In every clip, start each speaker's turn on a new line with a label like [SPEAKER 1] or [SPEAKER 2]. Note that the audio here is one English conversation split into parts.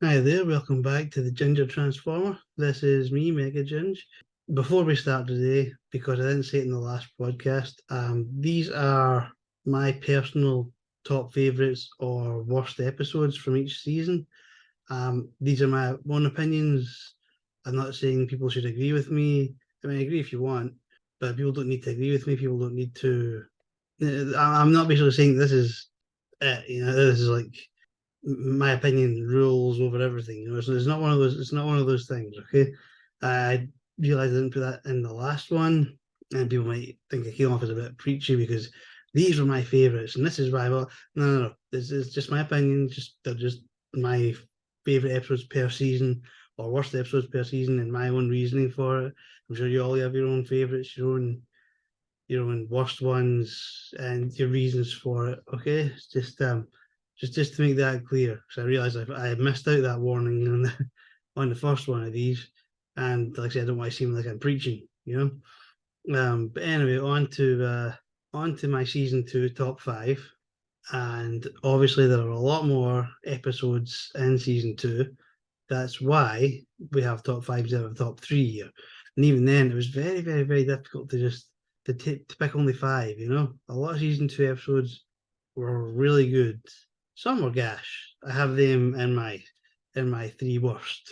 [SPEAKER 1] Hi there, welcome back to the Ginger Transformer. This is me, MEGA-GINGE. Before we start today, because I didn't say it in the last podcast, these are my personal top favourites or worst episodes from each season. These are my own opinions. I'm not saying people should agree with me. I mean, agree if you want, but people don't need to agree with me. People don't need to. I'm not basically saying this is it. This is like my opinion rules over everything. So it's not one of those. It's not one of those things. Okay, I realized I didn't put that in the last one, and people might think I came off as a bit preachy because these were my favorites, and this is why. Well, no. This is just my opinion. They're just my favorite episodes per season, or worst episodes per season, and my own reasoning for it. I'm sure you all have your own favorites, your own worst ones, and your reasons for it. Okay, it's just to make that clear, because I realised I missed out that warning on the first one of these, and like I said, I don't want to seem like I'm preaching. But anyway, on to my season two top five, and obviously there are a lot more episodes in season two. That's why we have top five instead of top three here. And even then, it was very, very, very difficult to pick only five. A lot of season two episodes were really good. Some were gash. I have them in my three worst.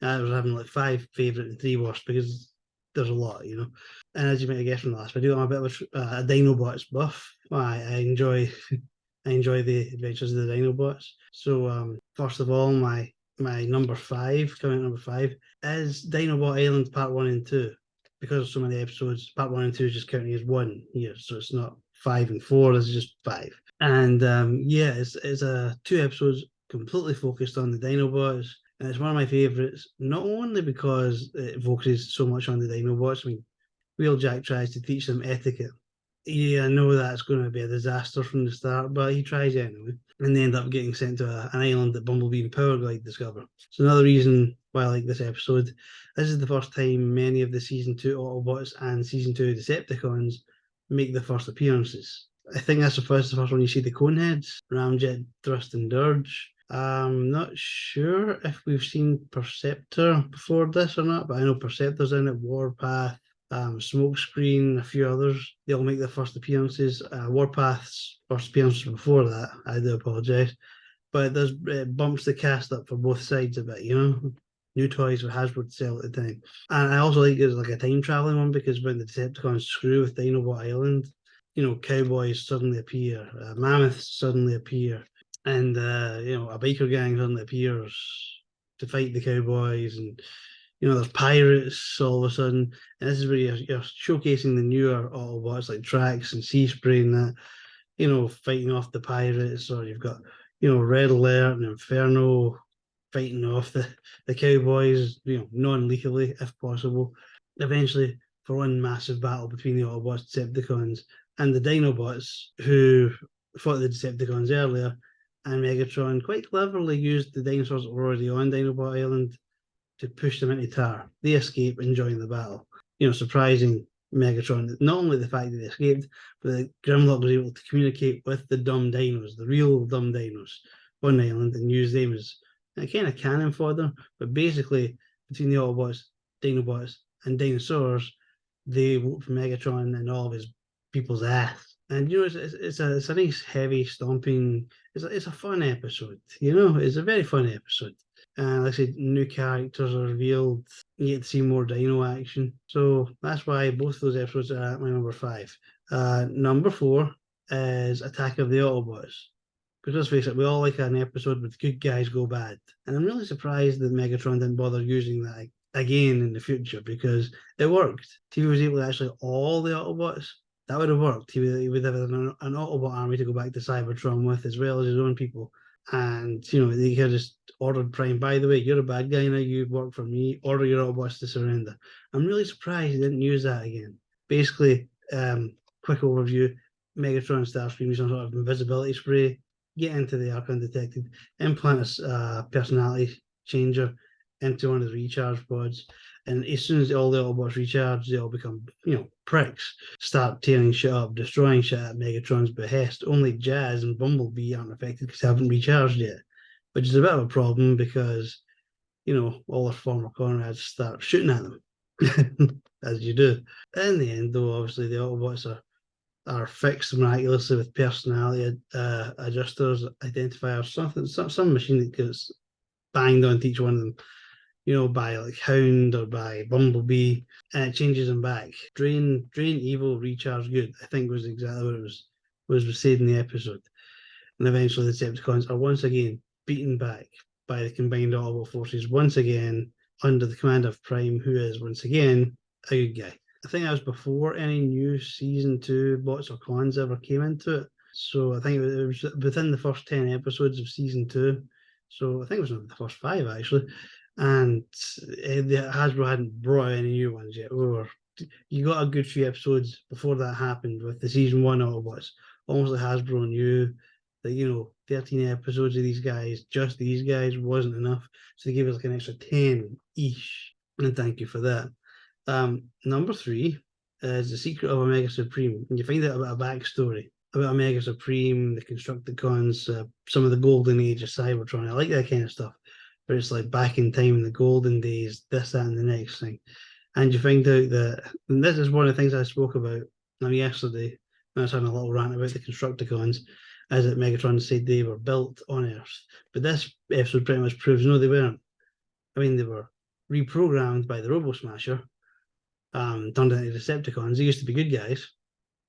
[SPEAKER 1] I was having like five favorite and three worst because there's a lot. And as you might have guessed from the last video, I'm a bit of a Dinobots buff. I enjoy I enjoy the adventures of the Dinobots. So first of all, my number five, coming at number five, is Dinobot Island Part 1 and 2. Because of so many episodes, Part 1 and 2 is just counting as one here, so it's not 5 and 4, it's just 5. And yeah, it's two episodes completely focused on the Dinobots, and it's one of my favourites, not only because it focuses so much on the Dinobots. I mean, Wheeljack tries to teach them etiquette. Yeah, I know that's going to be a disaster from the start, but he tries anyway. And they end up getting sent to an island that Bumblebee and Powerglide discover. So another reason why I like this episode. This is the first time many of the season two Autobots and season two Decepticons make their first appearances. I think that's the first one you see the Coneheads, Ramjet, Thrust, and Dirge. I'm not sure if we've seen Perceptor before this or not, but I know Perceptor's in it, Warpath, Smokescreen, a few others. They all make their first appearances. Warpath's first appearance was before that. I do apologise. But it bumps the cast up for both sides a bit. New toys for Hasbro to sell at the time. And I also like it as like a time traveling one because when the Decepticons screw with Dinobot Island, cowboys suddenly appear, mammoths suddenly appear, and a biker gang suddenly appears to fight the cowboys, and there's pirates all of a sudden. And this is where you're showcasing the newer Autobots like Trax and Sea Spray and that, fighting off the pirates, or you've got, Red Alert and Inferno fighting off the cowboys, non-lethally if possible. Eventually, for one massive battle between the Autobots, Decepticons, and the Dinobots, who fought the Decepticons earlier, and Megatron quite cleverly used the dinosaurs that were already on Dinobot Island to push them into tar. They escape and join the battle. Surprising Megatron, not only the fact that they escaped, but that Grimlock was able to communicate with the dumb dinos, the real dumb dinos on the island, and use them as a kind of cannon fodder. But basically, between the Autobots, Dinobots, and dinosaurs, they whoop Megatron and all of his people's ass. And it's a nice heavy stomping. It's a fun episode. It's a very fun episode. And like I said, new characters are revealed. You get to see more dino action. So that's why both of those episodes are at my number five. Number four is Attack of the Autobots. Because let's face it, we all like an episode with good guys go bad. And I'm really surprised that Megatron didn't bother using that again in the future, because it worked. TV was able to actually all the Autobots. That would have worked. He would have an Autobot army to go back to Cybertron with, as well as his own people. And, they could have just ordered Prime, by the way, you're a bad guy now, you work for me, order your Autobots to surrender. I'm really surprised he didn't use that again. Basically, quick overview, Megatron Starscream using some sort of invisibility spray, get into the Ark undetected, implant a personality changer into one of the recharge pods, and as soon as all the Autobots recharge, they all become, pricks, start tearing shit up, destroying shit at Megatron's behest. Only Jazz and Bumblebee aren't affected because they haven't recharged yet. which is a bit of a problem because, all their former comrades start shooting at them, as you do. In the end, though, obviously the Autobots are fixed miraculously with personality adjusters, identifiers, something, some machine that gets banged onto each one of them, by like Hound or by Bumblebee, and it changes them back. Drain evil, recharge good, I think was exactly what it was said in the episode. And eventually the Decepticons are once again beaten back by the combined Autobot forces, once again under the command of Prime, who is once again a good guy. I think that was before any new season 2 bots or cons ever came into it. So I think it was within the first 10 episodes of season 2. So I think it was the first 5 actually. And Hasbro hadn't brought any new ones yet. You got a good few episodes before that happened with the season 1 Autobots. Almost like Hasbro knew that 13 episodes of these guys, just these guys, wasn't enough, so they gave us like an extra 10 each, and thank you for that. Number 3 is The Secret of Omega Supreme, and you find out about a backstory about Omega Supreme, the Constructicons, some of the golden age of Cybertron. I like that kind of stuff, but it's like back in time in the golden days, this, that, and the next thing. And you find out that, and this is one of the things I spoke about yesterday when I was having a little rant about the Constructicons, is that Megatron said they were built on Earth. But this episode pretty much proves no, they weren't. I mean, they were reprogrammed by the Robo Smasher, turned into Decepticons. They used to be good guys,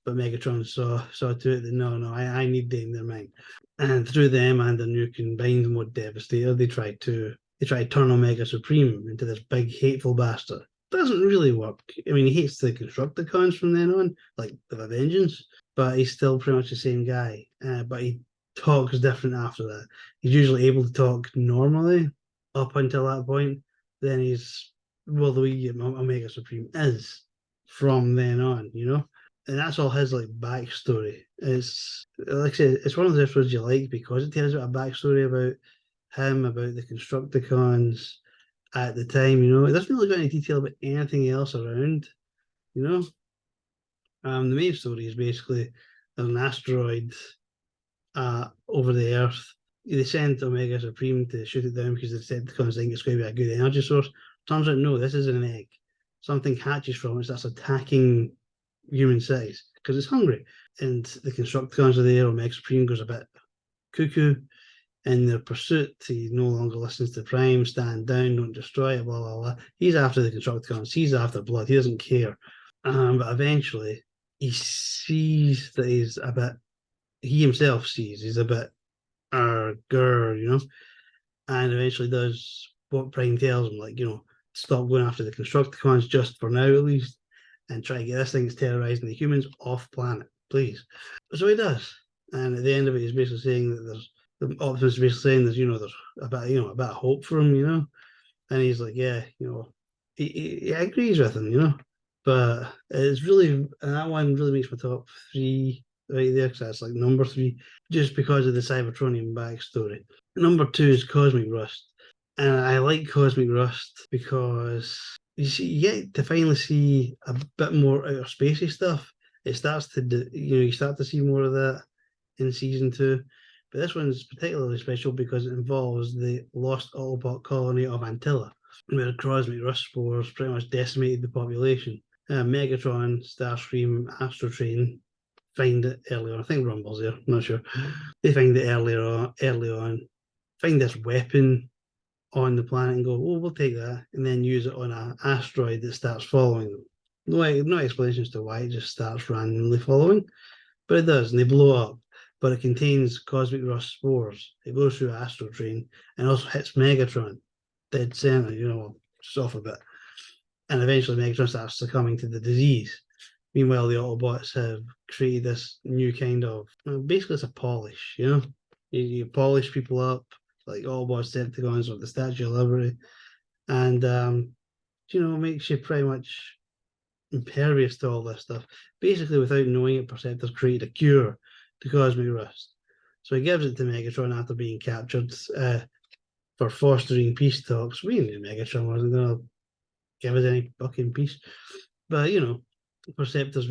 [SPEAKER 1] but Megatron saw to it that no, I need them in their mind. And through them and the new combined mode Devastator, they tried to turn Omega Supreme into this big hateful bastard. Doesn't really work. I mean, he hates the Constructicons from then on, like with a vengeance, but he's still pretty much the same guy. But he talks different after that. He's usually able to talk normally up until that point. Then he's, well, the way Omega Supreme is from then on. And that's all his like backstory. It's like I said, it's one of those episodes you like because it tells you a backstory about him, about the Constructicons at the time. It doesn't really go into detail about anything else around. The main story is basically there's an asteroid over the Earth. They sent Omega Supreme to shoot it down because the Decepticons think it's going to be a good energy source. Turns out, no, this isn't an egg. Something hatches from it, starts attacking human cities because it's hungry. And the Constructicons are there. Omega Supreme goes a bit cuckoo in their pursuit. He no longer listens to Prime, stand down, don't destroy it, blah, blah, blah. He's after the Constructicons. He's after blood. He doesn't care. But eventually, he sees that he himself sees he's a bit grr, and eventually does what Prime tells him, like, stop going after the Constructicons just for now at least, and try to get this thing that's terrorizing the humans off planet, please. So he does. And at the end of it, he's basically saying that the Optimus is basically saying there's a bit of hope for him, and he's like, yeah, he agrees with him, but it's really, that one really makes my top 3 right there, because that's like number 3, just because of the Cybertronian backstory. Number 2 is Cosmic Rust, and I like Cosmic Rust because you get to finally see a bit more outer spacey stuff. It starts to, you start to see more of that in season 2. But this one's particularly special because it involves the lost Autobot colony of Antilla, where cosmic rust spores pretty much decimated the population. Megatron, Starscream, Astrotrain find it early on. I think Rumble's there, I'm not sure. They find it early on, find this weapon on the planet and go, oh, we'll take that, and then use it on an asteroid that starts following them. No explanation as to why, it just starts randomly following, but it does, and they blow up. But it contains cosmic rust spores. It goes through Astrotrain and also hits Megatron, dead center, just off a bit. And eventually Megatron starts succumbing to the disease. Meanwhile, the Autobots have created this new kind of, basically it's a polish, You polish people up, like Autobots, Decepticons, or the Statue of Liberty, and, makes you pretty much impervious to all this stuff. Basically, without knowing it, Perceptor's created a cure to cosmic rust. So he gives it to Megatron after being captured for fostering peace talks. We knew Megatron wasn't going to give us any fucking peace. But, Perceptor's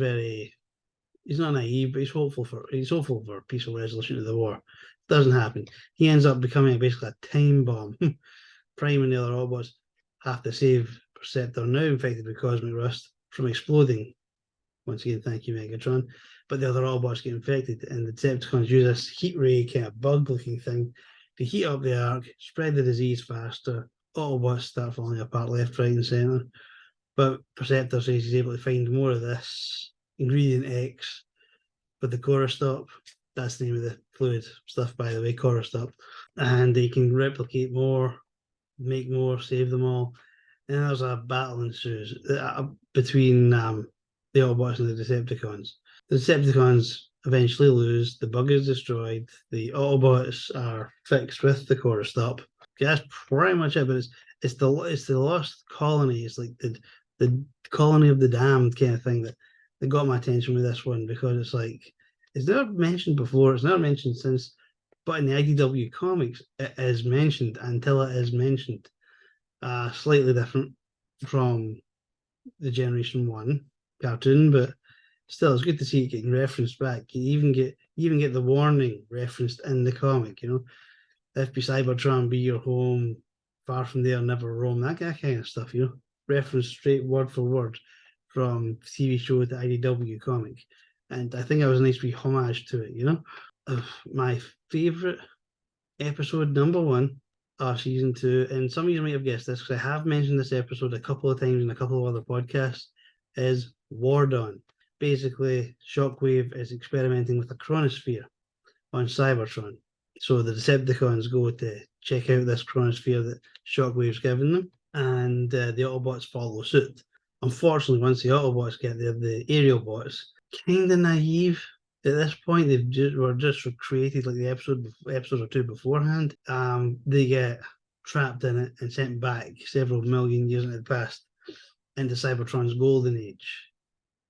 [SPEAKER 1] he's not naive, but he's hopeful for peaceful resolution of the war. Doesn't happen. He ends up becoming basically a time bomb. Prime and the other Autobots have to save Perceptor, now infected with cosmic rust, from exploding. Once again, thank you, Megatron. But the other Autobots get infected, and the Decepticons use this heat ray kind of bug-looking thing to heat up the arc, spread the disease faster. Autobots start falling apart left, right, and centre. But Perceptor says he's able to find more of this ingredient X with the Corostop. That's the name of the fluid stuff, by the way, Corostop. And they can replicate more, make more, save them all. And there's a battle ensues between the Autobots and the Decepticons. The Decepticons eventually lose. The bug is destroyed. The Autobots are fixed with the Corostop. That's pretty much it. But it's the lost colony. It's like the colony of the damned kind of thing that got my attention with this one, because it's like it's never mentioned before. It's never mentioned since, but in the IDW comics, it is mentioned until it is mentioned. Slightly different from the Generation 1 cartoon, but still, it's good to see it getting referenced back. You even get the warning referenced in the comic. If be Cybertron be your home, far from there, never roam. That kind of stuff. Referenced straight word for word from TV show to IDW comic, and I think that was a nice wee homage to it. My favorite episode, number one, season 2, and some of you might have guessed this because I have mentioned this episode a couple of times in a couple of other podcasts, is War Dawn. Basically, Shockwave is experimenting with a chronosphere on Cybertron. So the Decepticons go to check out this chronosphere that Shockwave's given them, and the Autobots follow suit. Unfortunately, once the Autobots get there, the aerial bots, kind of naive at this point. Were just created like the episode or two beforehand. They get trapped in it and sent back several million years into the past into Cybertron's golden age,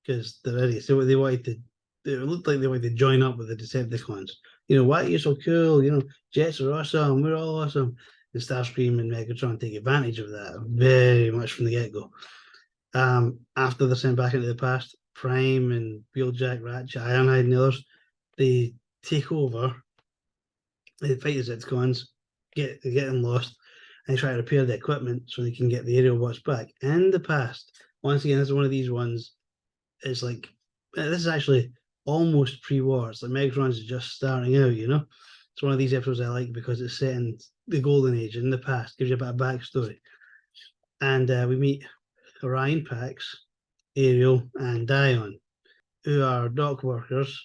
[SPEAKER 1] because they're idiots. They wanted to. It looked like they wanted to join up with the Decepticons. Why are you so cool? Jets are awesome. We're all awesome. And Starscream and Megatron take advantage of that very much from the get-go. After they're sent back into the past, Prime and Wheeljack, Ratchet, Ironhide, and the others, they take over. They fight the Decepticons, get them lost, and try to repair the equipment so they can get the aerial bots back. In the past, once again, this is one of these ones. It's like this is actually almost pre-war. It's like Megatron's just starting out. It's one of these episodes I like because it's set in the Golden Age in the past, gives you a bit of backstory, and we meet Orion Pax, Ariel, and Dion, who are dock workers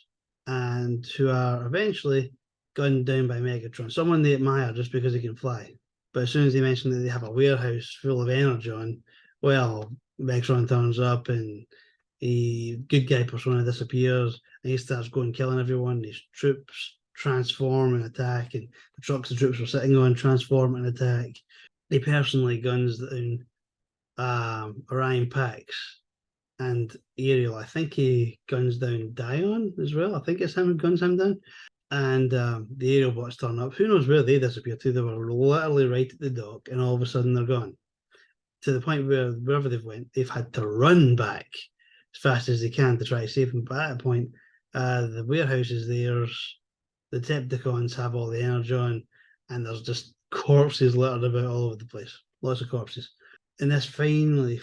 [SPEAKER 1] and who are eventually gunned down by Megatron, someone they admire just because he can fly. But as soon as they mention that they have a warehouse full of energon, well, Megatron turns up and the good guy persona disappears, and he starts going killing everyone. His troops transform and attack, and the trucks the troops were sitting on transform and attack. He personally guns down Orion Pax and Ariel. I think he guns down Dion as well. I think it's him who guns him down. And the aerial bots turn up. Who knows where they disappear to? They were literally right at the dock, and all of a sudden they're gone. To the point where wherever they've went, they've had to run back as fast as they can to try to save them. But at that point, the warehouse is theirs. The Decepticons have all the energon, and there's just corpses littered about all over the place. Lots of corpses. And this finally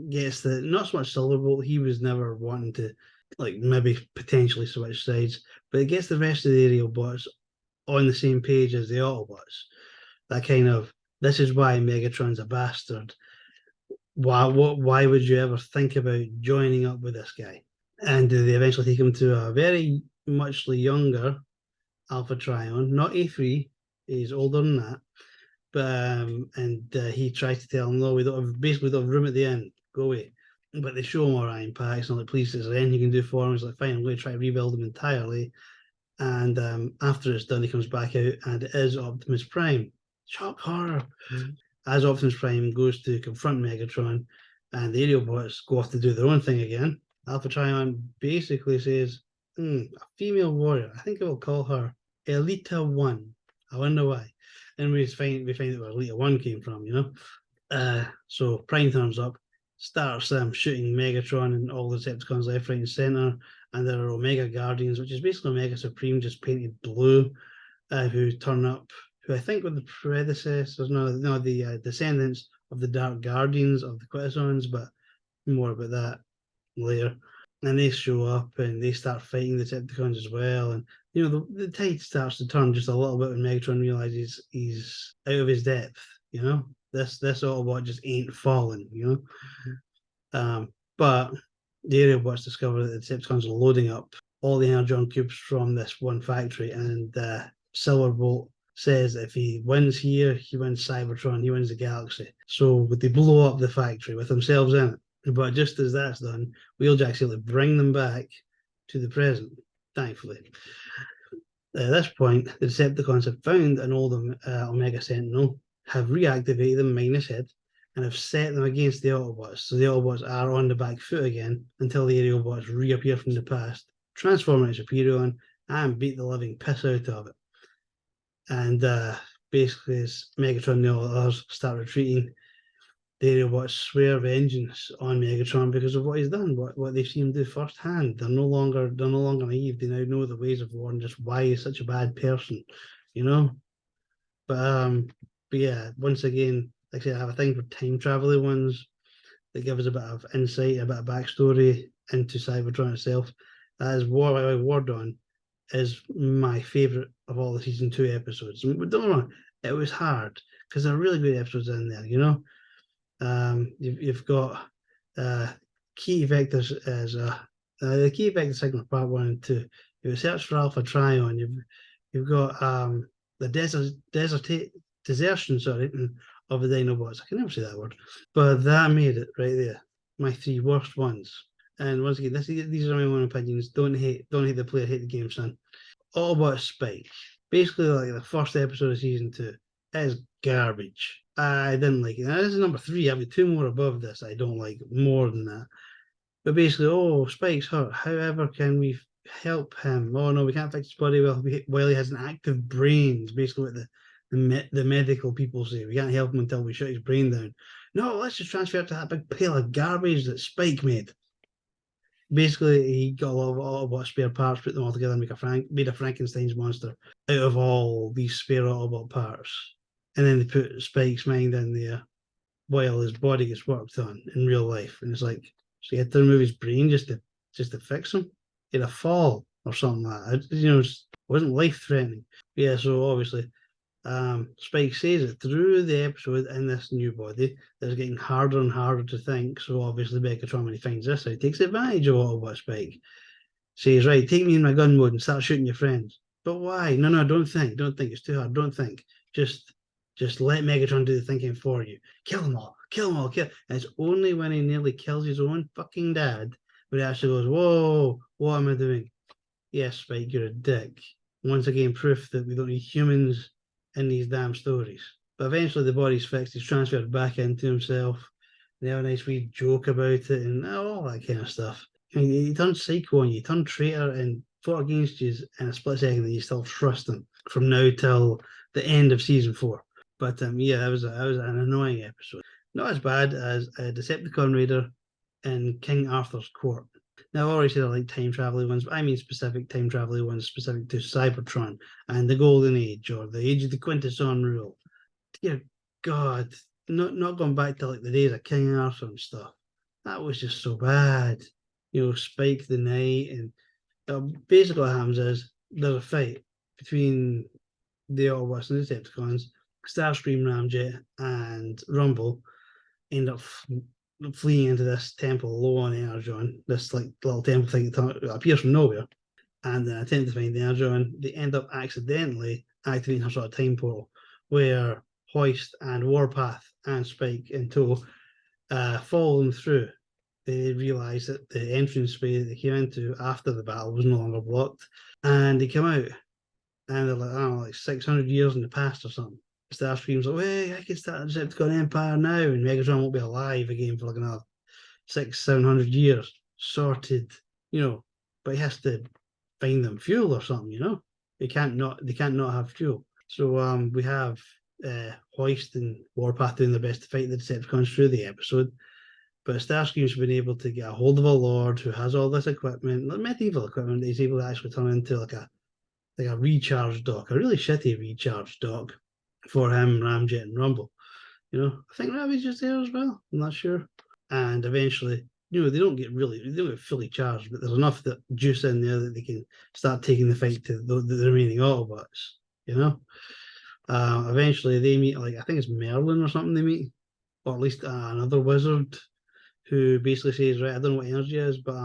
[SPEAKER 1] gets the, not so much Silverbolt. He was never wanting to, maybe potentially switch sides, but it gets the rest of the aerial bots on the same page as the Autobots. That kind of, this is why Megatron's a bastard. Why would you ever think about joining up with this guy? And they eventually take him to a very muchly younger Alpha Trion, not A3. He's older than that. But he tries to tell him, no, we don't have room at the inn. Go away. But they show him Orion Pax, and like, please, is there anything you can do for him? He's like, fine, I'm going to try to rebuild him entirely. And after it's done, he comes back out, and it is Optimus Prime. Shock horror. Mm-hmm. As Optimus Prime goes to confront Megatron, and the aerial bots go off to do their own thing again, Alpha Trion basically says, a female warrior, I think I will call her Elita 1. I wonder why. And we find out where Elita 1 came from, So Prime turns up, starts shooting Megatron and all the Decepticons left, right, and centre. And there are Omega Guardians, which is basically Omega Supreme just painted blue, who turn up, who I think were the predecessors, no, the descendants of the Dark Guardians of the Quintessons, but more about that later. And they show up and they start fighting the Decepticons as well. And the tide starts to turn just a little bit when Megatron realizes he's out of his depth. This Autobot just ain't falling. But the Aerobots discover that the Decepticons are loading up all the Energon cubes from this one factory, and Silverbolt says if he wins here, he wins Cybertron, he wins the galaxy. So they blow up the factory with themselves in it. But just as that's done, Wheeljack's able to bring them back to the present, thankfully. At this point, the Decepticons have found an old Omega Sentinel, have reactivated them minus head, and have set them against the Autobots. So the Autobots are on the back foot again until the Aerobots reappear from the past, transform into Superion, and beat the living piss out of it. And basically, as Megatron and the others start retreating, the Aerobots swear vengeance on Megatron because of what he's done, what they've seen him do firsthand. They're no longer naive. They now know the ways of war and just why he's such a bad person, But yeah, once again, like I said, I have a thing for time traveling ones that give us a bit of insight, a bit of backstory into Cybertron itself. That is War Dawn is my favourite of all the season 2 episodes. Don't get me wrong, it was hard because there are really good episodes in there, You've got key vectors as the key vector signal part 1 and 2. You've Search for Alpha Trion. You've got the desertion of the Dinobots. I can never say that word, but that made it right there. My 3 worst ones. And once again, these are my own opinions. Don't hate the player, hate the game, son. Autobot Spike. Basically, like the first episode of season 2 is garbage. I didn't like it. Now, this is number 3. I've got 2 more above this I don't like more than that. But basically, Spike's hurt. However, can we help him? Oh no, we can't fix his body while he has an active brain. It's basically what the medical people say. We can't help him until we shut his brain down. No, let's just transfer it to that big pail of garbage that Spike made. Basically, he got a lot of Autobot spare parts, put them all together, and made a Frankenstein's monster out of all these spare Autobot parts. And then they put Spike's mind in there while his body gets worked on in real life. And it's like, so he had to remove his brain just to fix him? He had a fall or something like that. It wasn't life-threatening. Yeah, so obviously, Spike says it through the episode in this new body that's getting harder and harder to think. So obviously Megatron, when he finds this out, takes advantage of Autobot Spike. Says, right, take me in my gun mode and start shooting your friends. But why? No, don't think. It's too hard. Don't think. Just let Megatron do the thinking for you. Kill them all. And it's only when he nearly kills his own fucking dad when he actually goes, whoa, what am I doing? Yes, Spike, you're a dick. Once again, proof that we don't need humans in these damn stories. But eventually the body's fixed, he's transferred back into himself. They have a nice wee joke about it and all that kind of stuff. And he turned psycho on you, he turned traitor and fought against you in a split second, and you still trust him from now till the end of season 4. But yeah, that was an annoying episode. Not as bad as a Decepticon Raider in King Arthur's court. Now, I've already said I like time traveling ones, but I mean specific time traveling ones specific to Cybertron and the Golden Age or the Age of the Quintesson Rule. Dear God, not going back to like the days of King Arthur and stuff. That was just so bad. Spike the Knight, and basically what happens is there's a fight between the Autobots and the Decepticons. Starscream, Ramjet, and Rumble end up fleeing into this temple low on Energon, this like little temple thing that appears from nowhere, and then attempt to find the Energon. They end up accidentally activating some sort of time portal where Hoist and Warpath and Spike in tow follow them through. They realise that the entrance way that they came into after the battle was no longer blocked, and they come out, and they're like, I don't know, like 600 years in the past or something. Starscream's like, hey, I can start a Decepticon Empire now, and Megatron won't be alive again for like another 600-700 years. Sorted, but he has to find them fuel or something, They can't not have fuel. So we have Hoist and Warpath doing their best to fight the Decepticons through the episode. But Starscream's been able to get a hold of a lord who has all this equipment, like medieval equipment, that he's able to actually turn into like a recharge dock, a really shitty recharge dock for him, Ramjet, and Rumble. I think Ravager's there as well. I'm not sure. And eventually, they don't get fully charged, but there's enough that juice in there that they can start taking the fight to the remaining Autobots. Eventually they meet, like, I think it's Merlin or something they meet, or at least another wizard who basically says, right, I don't know what energy is, but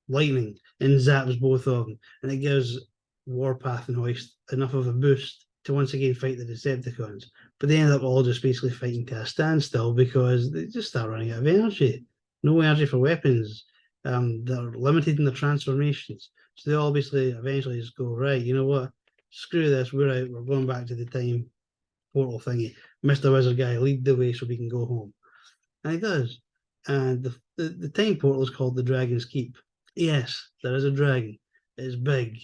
[SPEAKER 1] lightning, and zaps both of them, and it gives Warpath and Hoist enough of a boost to once again fight the Decepticons. But they end up all just basically fighting to a standstill because they just start running out of energy. No energy for weapons. They're limited in their transformations. So they all basically eventually just go, right, you know what? Screw this, we're out. We're going back to the time portal thingy. Mr. Wizard Guy, lead the way so we can go home. And he does. And the time portal is called the Dragon's Keep. Yes, there is a dragon. It's big.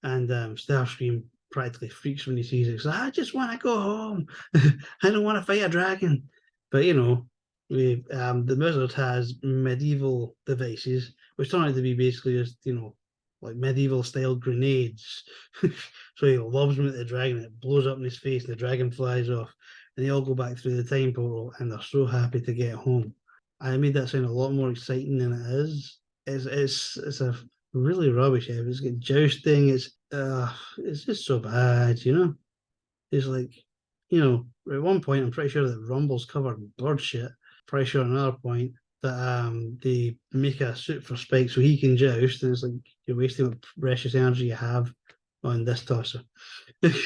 [SPEAKER 1] And Starscream practically freaks when he sees it. I just want to go home. I don't want to fight a dragon. But the wizard has medieval devices, which turn out to be basically just like medieval style grenades. So he lobs them at the dragon, it blows up in his face, and the dragon flies off. And they all go back through the time portal, and they're so happy to get home. I made that sound a lot more exciting than it is. It's a really rubbish episode. It's got jousting. It's just so bad. It's like, at one point I'm pretty sure that Rumble's covered in bird shit. Pretty sure at another point that they make a suit for Spike so he can joust, and it's like you're wasting what precious energy you have on this tosser. He's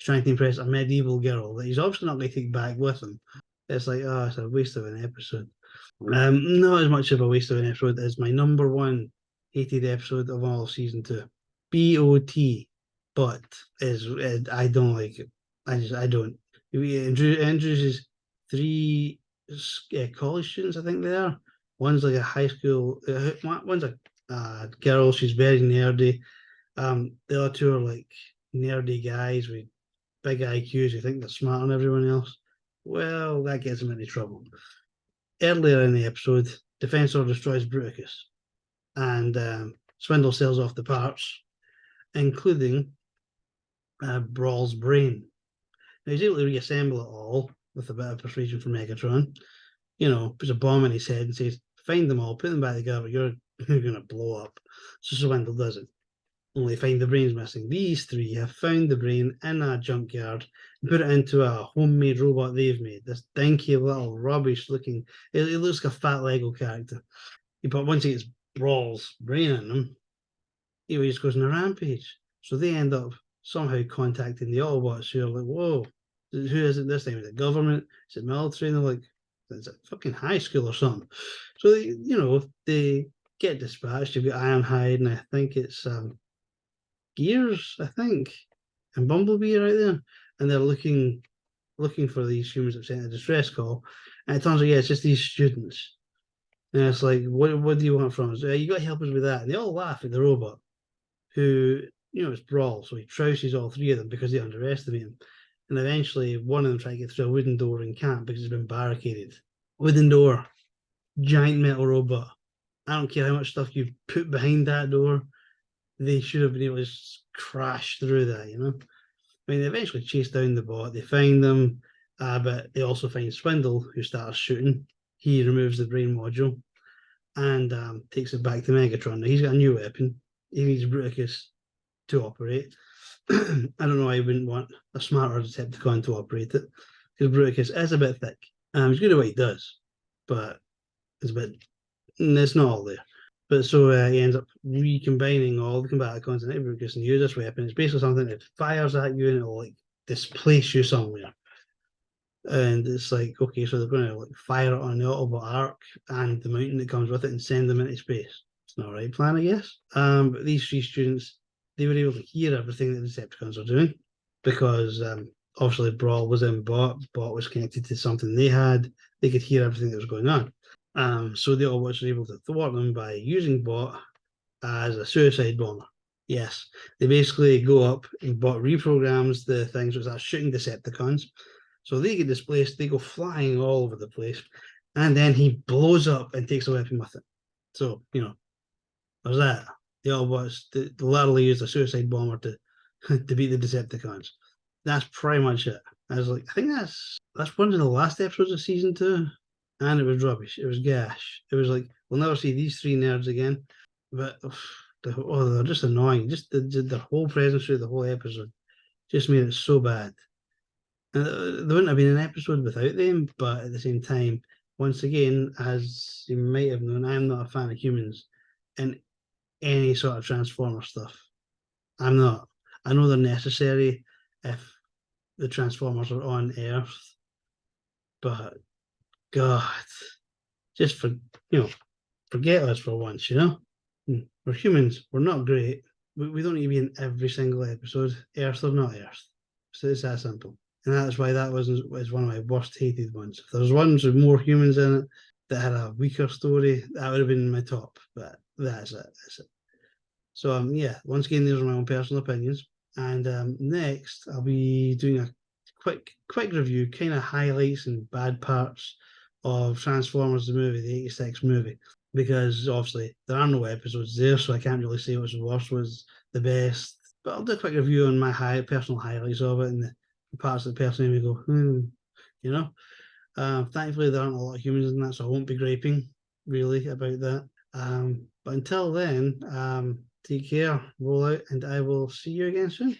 [SPEAKER 1] trying to impress a medieval girl that he's obviously not going to take back with him. It's like, it's a waste of an episode. Not as much of a waste of an episode as my number one hated episode of all of season 2. BOT, but I don't like it. I don't. It introduces 3 college students, I think they are. One's like a high school, one's a girl, she's very nerdy. The other 2 are like nerdy guys with big IQs who think they're smarter than everyone else. Well, that gets them into trouble. Earlier in the episode, Defensor destroys Bruticus, and Swindle sells off the parts, including Brawl's brain. Now he's able to reassemble it all with a bit of persuasion from Megatron. Puts a bomb in his head and says, find them all, put them back together, you're going to blow up. So Swindle does it. Only find the brains missing. These 3 have found the brain in a junkyard and put it into a homemade robot they've made. This dinky little rubbish looking, it looks like a fat Lego character. But once he gets Brawl's brain in him, he just goes on a rampage. So they end up somehow contacting the Autobots who are like, whoa, who is it this time? Is it government? Is it military? And they're like, is it fucking high school or something? So they get dispatched. You've got Ironhide, and I think it's Gears, I think, and Bumblebee right there, and they're looking for these humans that sent a distress call, and it turns out, it's just these students, and it's like, what do you want from us? You got to help us with that, and they all laugh at the robot, who it's Brawl, so he trouses all 3 of them because they underestimate him, and eventually one of them tries to get through a wooden door and can't because it's been barricaded. Wooden door, giant metal robot. I don't care how much stuff you put behind that door. They should have been able to just crash through that, I mean, they eventually chase down the bot. They find them, but they also find Swindle, who starts shooting. He removes the brain module and takes it back to Megatron. Now, he's got a new weapon. He needs Bruticus to operate. I don't know why he wouldn't want a smarter Decepticon to operate it, because Bruticus is a bit thick. He's good at what he does, but it's not all there. But so he ends up recombining all the Combaticons and Bruticus and use this weapon. It's basically something that fires at you and it'll like displace you somewhere. And it's like, okay, so they're going to like fire it on the Autobot Arc and the mountain that comes with it and send them into space. It's not the right plan, I guess. But these 3 students, they were able to hear everything that the Decepticons are doing because obviously Brawl was in Bot. Bot was connected to something they had. They could hear everything that was going on. So the Autobots were able to thwart them by using Bot as a suicide bomber. Yes, they basically go up and Bot reprograms the things which are shooting Decepticons. So they get displaced, they go flying all over the place, and then he blows up and takes a weapon with it. So, there's that. The Autobots literally used a suicide bomber to to beat the Decepticons. That's pretty much it. I was like, I think that's one of the last episodes of season 2, and it was rubbish. It was gash. It was like we'll never see these three nerds again. But they're just annoying. Just the whole presence through the whole episode just made it so bad. And there wouldn't have been an episode without them, but at the same time, once again, as you might have known, I'm not a fan of humans in any sort of Transformer stuff. I'm not. I know they're necessary if the Transformers are on Earth, but God, just forget us for once, We're humans. We're not great. We don't need to be in every single episode, Earth or not Earth. So it's that simple. And that's why that was one of my worst hated ones. If there was ones with more humans in it that had a weaker story, that would have been my top. But that's it. That's it. So yeah, once again, these are my own personal opinions. And next, I'll be doing a quick review, kind of highlights and bad parts of Transformers the movie, the '86 movie, because obviously there are no episodes there, so I can't really say what's the worst, was the best. But I'll do a quick review on my personal highlights of it and the parts that personally we go, you know. Thankfully, there aren't a lot of humans in that, so I won't be griping really about that. But until then, take care, roll out, and I will see you again soon.